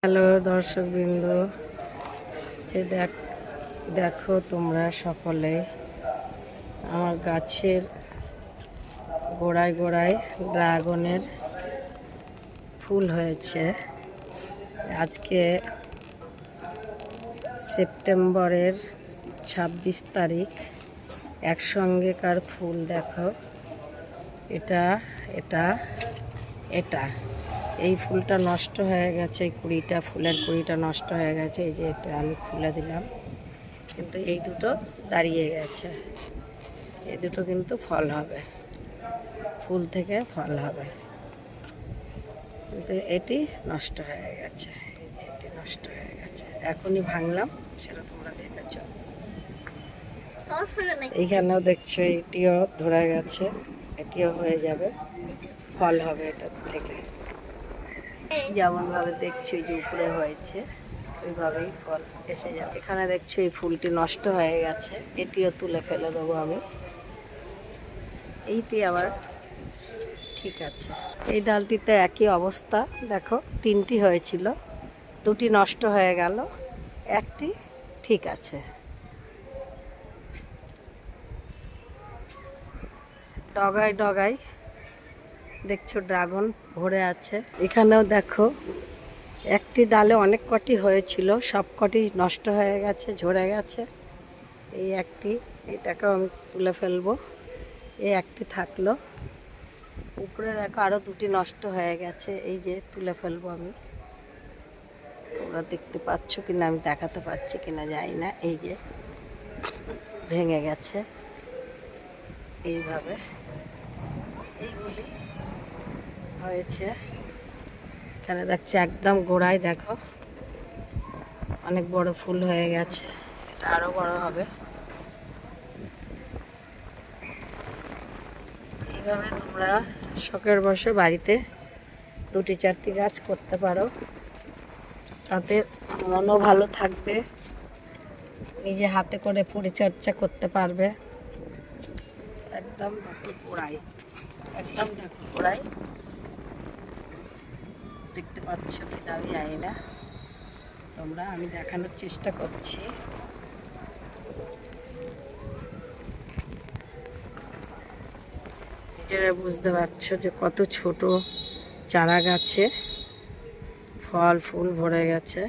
Hello দর্শকবৃন্দ, এ দেখো তোমরা সকলে আমার গাছের গোড়ায় গোড়ায় ড্রাগনের ফুল হয়েছে। আজকে সেপ্টেম্বরের 26 তারিখ। একসঙ্গেকার ফুল দেখো, এটা এটা এটা এই ফুলটা নষ্ট হয়ে গেছে, এই ফুলের কুড়িটা নষ্ট হয়ে গেছে। এই যে এটা আমি খুলে দিলাম, কিন্তু এই দুটো দাঁড়িয়ে গেছে। এই দুটো কিন্তু ফল হবে, ফুল থেকে ফল হবে, কিন্তু এটি নষ্ট হয়ে গেছে। এটি নষ্ট হয়ে গেছে, এখনই ভাঙলাম, সেটা তোমরা দেখেছ। এইখানেও দেখছো এটিও ধরে গেছে, এটিও হয়ে যাবে, ফল হবে এটা থেকে। যেমন ভাবে দেখছো যে উপরে হয়েছে, ওইভাবেই ফল এসে যাবে। এখানে দেখছো এই ফুলটি নষ্ট হয়ে গেছে, এটিও তুলে ফেলে দেবো আমি। এইটি আবার ঠিক আছে। এই ডালটিতে একই অবস্থা, দেখো তিনটি হয়েছিল, দুটি নষ্ট হয়ে গেল, একটি ঠিক আছে। ডগায় ডগায় দেখছো ড্রাগন ভরে আছে। এখানেও দেখো একটি ডালে অনেক কটি হয়েছিল, সব কটি নষ্ট হয়ে গেছে, ঝরে গেছে। এই একটি, এটাকেও আমি তুলে ফেলবো। এই একটি থাকলো, উপরে দেখো আরও দুটি নষ্ট হয়ে গেছে, এই যে তুলে ফেলবো আমি। তোমরা দেখতে পাচ্ছ কিনা, আমি দেখাতে পারছি কিনা জানি না। এই যে ভেঙে গেছে, এইভাবে এইগুলি হয়েছে। এখানে দেখছি একদম গোড়ায় দেখো অনেক বড় ফুল হয়ে গেছে, এটা আরো বড় হবে। এইভাবে তোমরা শখের বসে বাড়িতে দুটি চারটি গাছ করতে পারো, তাতে মনও ভালো থাকবে, নিজে হাতে করে পরিচর্যা করতে পারবে। একদম দেখো গোড়ায়, একদম দেখো গোড়ায়, দেখতে পাচ্ছ কি না আমি জানি না, তোমরা, আমি দেখানোর চেষ্টা করছি। নিজেরা বুঝতে পারছো যে কত ছোট চারা গাছে ফল ফুল ভরে গেছে।